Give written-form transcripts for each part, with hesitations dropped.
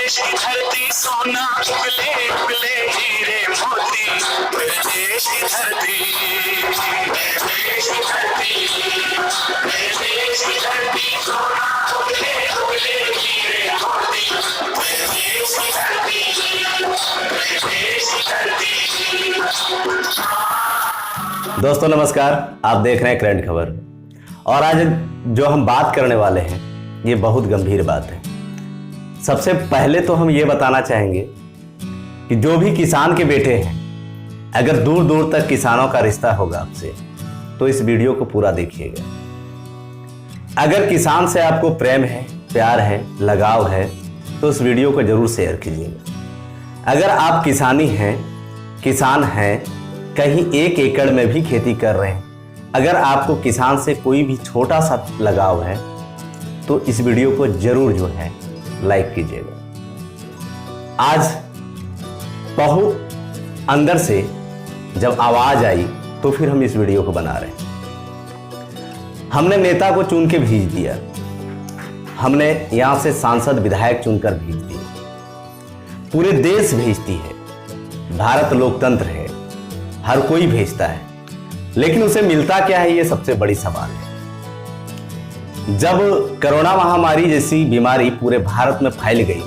देश की धरती सोना उगले उगले हीरे मोती, मेरे देश की धरती, मेरे देश की धरती, मेरे देश की धरती सोना उगले उगले हीरे मोती, मेरे देश की धरती, मेरे देश की धरती। दोस्तों नमस्कार, आप देख रहे हैं करंट खबर। और आज जो हम बात करने वाले हैं ये बहुत गंभीर बात है। सबसे पहले तो हम ये बताना चाहेंगे कि जो भी किसान के बेटे हैं, अगर दूर दूर तक किसानों का रिश्ता होगा आपसे तो इस वीडियो को पूरा देखिएगा। अगर किसान से आपको प्रेम है, प्यार है, लगाव है तो इस वीडियो को जरूर शेयर कीजिएगा। अगर आप किसान हैं, कहीं 1 एकड़ में भी खेती कर रहे हैं, अगर आपको किसान से कोई भी छोटा सा लगाव है तो इस वीडियो को जरूर जो है लाइक कीजिएगा। आज बहुत अंदर से जब आवाज आई तो फिर हम इस वीडियो को बना रहे हैं। हमने नेता को चुन के भेज दिया, हमने यहां से सांसद विधायक चुनकर भेज दिए, पूरे देश भेजती है। भारत लोकतंत्र है, हर कोई भेजता है, लेकिन उसे मिलता क्या है, ये सबसे बड़ी सवाल है। जब कोरोना महामारी जैसी बीमारी पूरे भारत में फैल गई,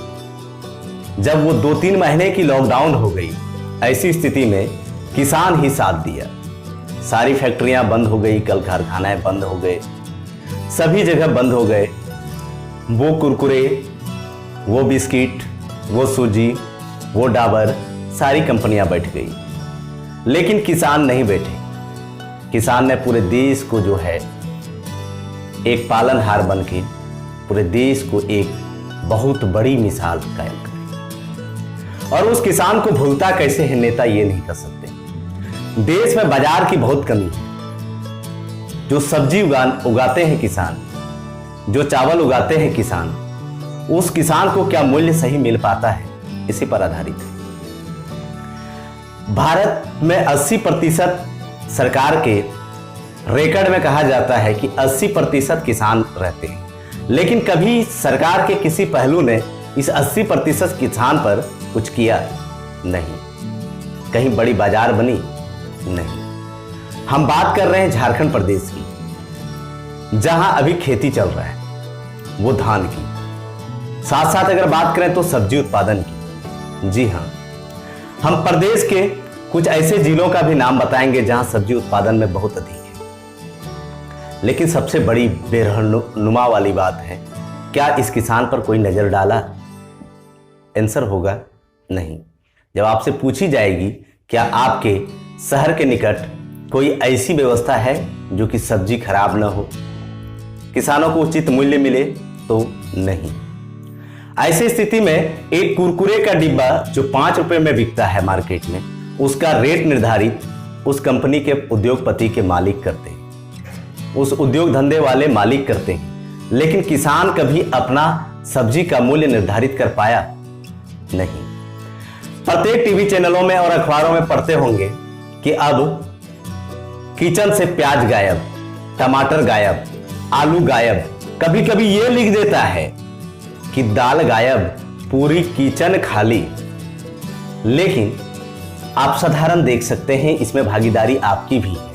जब वो 2-3 महीने की लॉकडाउन हो गई, ऐसी स्थिति में किसान ही साथ दिया। सारी फैक्ट्रियां बंद हो गई, कल कारखाने बंद हो गए, सभी जगह बंद हो गए। वो कुरकुरे, वो बिस्किट, वो सूजी, वो डाबर, सारी कंपनियां बैठ गई, लेकिन किसान नहीं बैठे। किसान ने पूरे देश को जो है एक पालनहार बनके पूरे देश को एक बहुत बड़ी मिसाल कायम करी। और उस किसान को भूलता कैसे है नेता, ये नहीं कर सकते। देश में बाजार की बहुत कमी है। जो सब्जी उगाते हैं किसान, जो चावल उगाते हैं किसान, उस किसान को क्या मूल्य सही मिल पाता है, इसी पर आधारित है। भारत में 80% सरकार के रिकॉर्ड में कहा जाता है कि 80% किसान रहते हैं, लेकिन कभी सरकार के किसी पहलू ने इस 80% किसान पर कुछ किया नहीं। कहीं बड़ी बाजार बनी नहीं। हम बात कर रहे हैं झारखंड प्रदेश की, जहां अभी खेती चल रहा है वो धान की। साथ साथ अगर बात करें तो सब्जी उत्पादन की। जी हां, हम प्रदेश के कुछ ऐसे जिलों का भी नाम बताएंगे जहां सब्जी उत्पादन में बहुत अधिक है। लेकिन सबसे बड़ी बेरहनुमा वाली बात है, क्या इस किसान पर कोई नजर डाला? आंसर होगा नहीं। जब आपसे पूछी जाएगी क्या आपके शहर के निकट कोई ऐसी व्यवस्था है जो कि सब्जी खराब ना हो, किसानों को उचित मूल्य मिले, तो नहीं। ऐसी स्थिति में एक कुरकुरे का डिब्बा जो 5 रुपए में बिकता है मार्केट में, उसका रेट निर्धारित उस कंपनी के उद्योगपति के मालिक करते हैं, उस उद्योग धंधे वाले मालिक करते हैं। लेकिन किसान कभी अपना सब्जी का मूल्य निर्धारित कर पाया नहीं। प्रत्येक टीवी चैनलों में और अखबारों में पढ़ते होंगे कि अब किचन से प्याज गायब, टमाटर गायब, आलू गायब, कभी कभी ये लिख देता है कि दाल गायब, पूरी किचन खाली। लेकिन आप साधारण देख सकते हैं, इसमें भागीदारी आपकी भी है।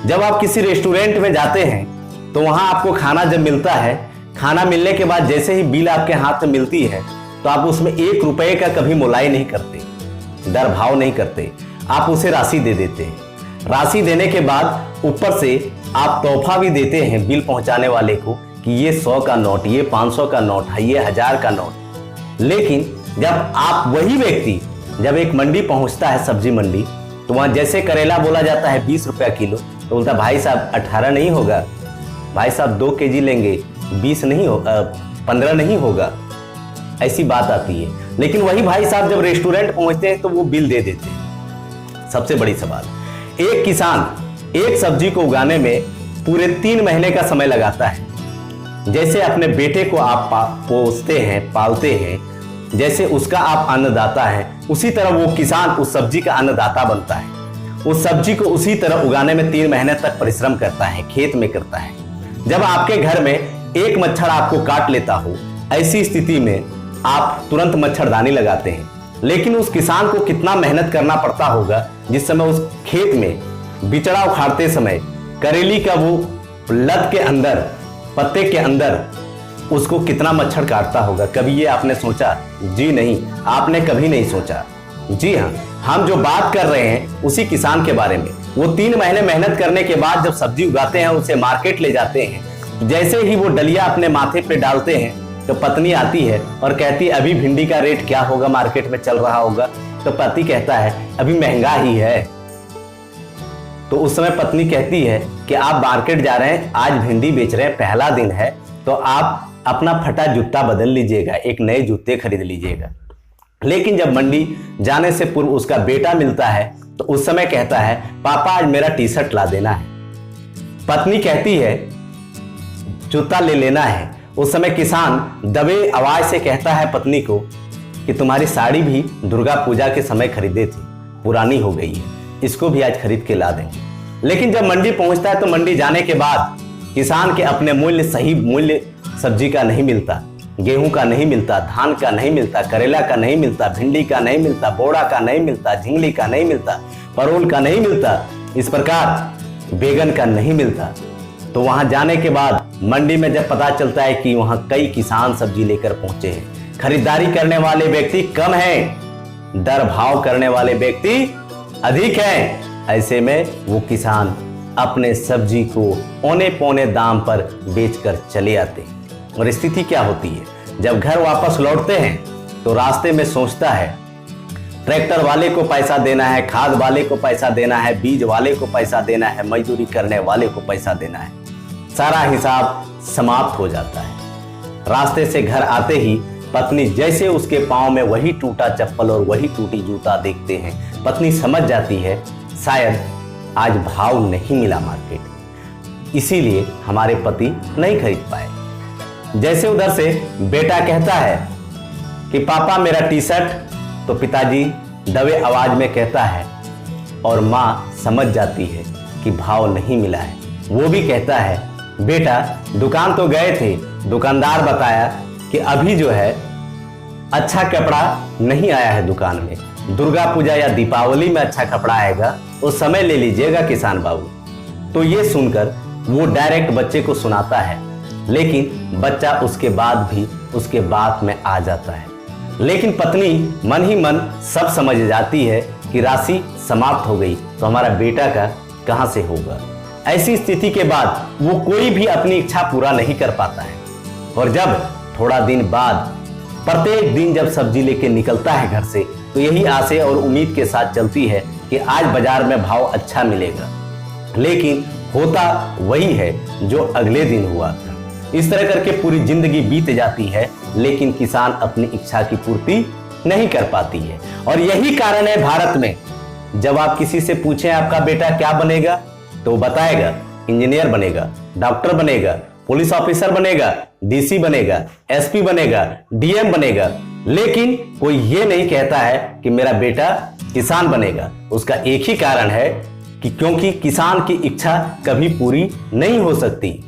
जब आप किसी रेस्टोरेंट में जाते हैं तो वहां आपको खाना जब मिलता है, खाना मिलने के बाद जैसे ही बिल आपके हाथ में मिलती है तो आप उसमें 1 रुपए का कभी मोलाई नहीं करते, दर भाव नहीं करते, आप उसे राशि दे देते हैं। राशि देने के बाद ऊपर से आप तोहफा भी देते हैं बिल पहुंचाने वाले को कि ये 100 का नोट, ये 500 का नोट है, ये 1000 का नोट। लेकिन जब आप वही व्यक्ति जब एक मंडी पहुंचता है, सब्जी मंडी, तो वहां जैसे करेला बोला जाता है 20 रुपया किलो, तो बोलता भाई साहब 18 नहीं होगा, भाई साहब 2 केजी लेंगे, 20 नहीं हो 15 नहीं होगा, ऐसी बात आती है। लेकिन वही भाई साहब जब रेस्टोरेंट पहुंचते हैं तो वो बिल दे देते हैं। सबसे बड़ी सवाल, एक किसान एक सब्जी को उगाने में पूरे 3 महीने का समय लगाता है। जैसे अपने बेटे को आप पोसते हैं, पालते हैं, जैसे उसका आप अन्नदाता हैं, उसी तरह वो किसान उस सब्जी का अन्नदाता बनता है। उस सब्जी को उसी तरह उगाने में 3 महीने तक परिश्रम करता है, खेत में करता है। जब आपके घर में एक मच्छर आपको काट लेता हो, ऐसी स्थिति में आप तुरंत मच्छरदानी लगाते हैं, लेकिन उस किसान को कितना मेहनत करना पड़ता होगा जिस समय उस खेत में बिचड़ा उखाड़ते समय करेली का वो लत के अंदर, पत्ते के अंदर उसको कितना मच्छर काटता होगा। कभी ये आपने सोचा? जी नहीं, आपने कभी नहीं सोचा। जी हाँ, हम जो बात कर रहे हैं उसी किसान के बारे में। वो 3 महीने मेहनत करने के बाद जब सब्जी उगाते हैं, उसे मार्केट ले जाते हैं, जैसे ही वो डलिया अपने माथे पे डालते हैं तो पत्नी आती है और कहती है अभी भिंडी का रेट क्या होगा, मार्केट में चल रहा होगा। तो पति कहता है अभी महंगा ही है। तो उस समय पत्नी कहती है कि आप मार्केट जा रहे हैं, आज भिंडी बेच रहे हैं, पहला दिन है, तो आप अपना फटा जूता बदल लीजिएगा, एक नए जूते खरीद लीजिएगा। लेकिन जब मंडी जाने से पूर्व उसका बेटा मिलता है तो उस समय कहता है पापा आज मेरा टी शर्ट ला देना है। पत्नी कहती है जूता ले लेना है। उस समय किसान दबे आवाज से कहता है पत्नी को कि तुम्हारी साड़ी भी दुर्गा पूजा के समय खरीदे थी, पुरानी हो गई है, इसको भी आज खरीद के ला देंगे। लेकिन जब मंडी पहुंचता है तो मंडी जाने के बाद किसान के अपने मूल्य, सही मूल्य सब्जी का नहीं मिलता, गेहूं का नहीं मिलता, धान का नहीं मिलता, करेला का नहीं मिलता, भिंडी का नहीं मिलता, बोड़ा का नहीं मिलता, झिंगली का नहीं मिलता, परवल का नहीं मिलता, इस प्रकार बैगन का नहीं मिलता। तो वहां जाने के बाद मंडी में जब पता चलता है कि वहां कई किसान सब्जी लेकर पहुंचे हैं, खरीदारी करने वाले व्यक्ति कम हैं, दर भाव करने वाले व्यक्ति अधिक हैं, ऐसे में वो किसान अपने सब्जी को औने पौने दाम पर बेचकर चले आते हैं। और स्थिति क्या होती है, जब घर वापस लौटते हैं तो रास्ते में सोचता है ट्रैक्टर वाले को पैसा देना है, खाद वाले को पैसा देना है, बीज वाले को पैसा देना है, मजदूरी करने वाले को पैसा देना है, सारा हिसाब समाप्त हो जाता है। रास्ते से घर आते ही पत्नी जैसे उसके पांव में वही टूटा चप्पल और वही टूटी जूता देखते हैं, पत्नी समझ जाती है शायद आज भाव नहीं मिला मार्केट, इसीलिए हमारे पति नहीं खरीद पाए। जैसे उधर से बेटा कहता है कि पापा मेरा टी शर्ट, तो पिताजी दबे आवाज में कहता है और माँ समझ जाती है कि भाव नहीं मिला है। वो भी कहता है बेटा दुकान तो गए थे, दुकानदार बताया कि अभी जो है अच्छा कपड़ा नहीं आया है दुकान में, दुर्गा पूजा या दीपावली में अच्छा कपड़ा आएगा, उस समय ले लीजिएगा किसान बाबू। तो ये सुनकर वो डायरेक्ट बच्चे को सुनाता है, लेकिन बच्चा उसके बाद भी उसके बात में आ जाता है। लेकिन पत्नी मन ही मन सब समझ जाती है कि राशि समाप्त हो गई तो हमारा बेटा का कहां से होगा। ऐसी स्थिति के बाद वो कोई भी अपनी इच्छा पूरा नहीं कर पाता है। और जब थोड़ा दिन बाद प्रत्येक दिन जब सब्जी लेके निकलता है घर से, तो यही आशा और उम्मीद के साथ चलती है कि आज बाजार में भाव अच्छा मिलेगा, लेकिन होता वही है जो अगले दिन हुआ था। इस तरह करके पूरी जिंदगी बीत जाती है, लेकिन किसान अपनी इच्छा की पूर्ति नहीं कर पाती है। और यही कारण है भारत में जब आप किसी से पूछें आपका बेटा क्या बनेगा, तो बताएगा इंजीनियर बनेगा, डॉक्टर बनेगा, पुलिस ऑफिसर बनेगा, डीसी बनेगा, एसपी बनेगा, डीएम बनेगा, लेकिन कोई ये नहीं कहता है कि मेरा बेटा किसान बनेगा। उसका एक ही कारण है कि क्योंकि किसान की इच्छा कभी पूरी नहीं हो सकती।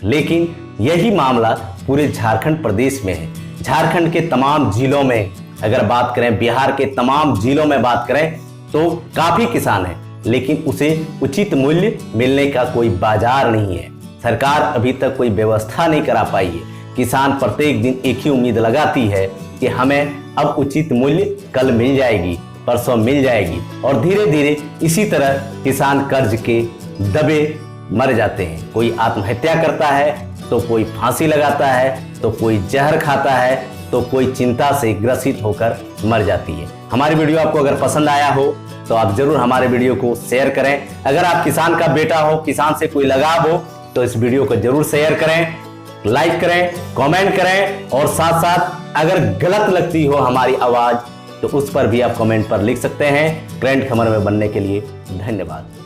लेकिन यही मामला पूरे झारखंड प्रदेश में है। झारखंड के तमाम जिलों में अगर बात करें, बिहार के तमाम जिलों में बात करें तो काफी किसान है, लेकिन उसे उचित मूल्य मिलने का कोई बाजार नहीं है। सरकार अभी तक कोई व्यवस्था नहीं करा पाई है। किसान प्रत्येक दिन एक ही उम्मीद लगाती है कि हमें अब उचित मूल्य कल मिल जाएगी, परसों मिल जाएगी, और धीरे धीरे इसी तरह किसान कर्ज के दबे मर जाते हैं। कोई आत्महत्या करता है, तो कोई फांसी लगाता है, तो कोई जहर खाता है, तो कोई चिंता से ग्रसित होकर मर जाती है। हमारी वीडियो आपको अगर पसंद आया हो तो आप जरूर हमारे वीडियो को शेयर करें। अगर आप किसान का बेटा हो, किसान से कोई लगाव हो, तो इस वीडियो को जरूर शेयर करें, लाइक करें, कमेंट करें, और साथ साथ अगर गलत लगती हो हमारी आवाज तो उस पर भी आप कमेंट पर लिख सकते हैं। करंट खबर में बनने के लिए धन्यवाद।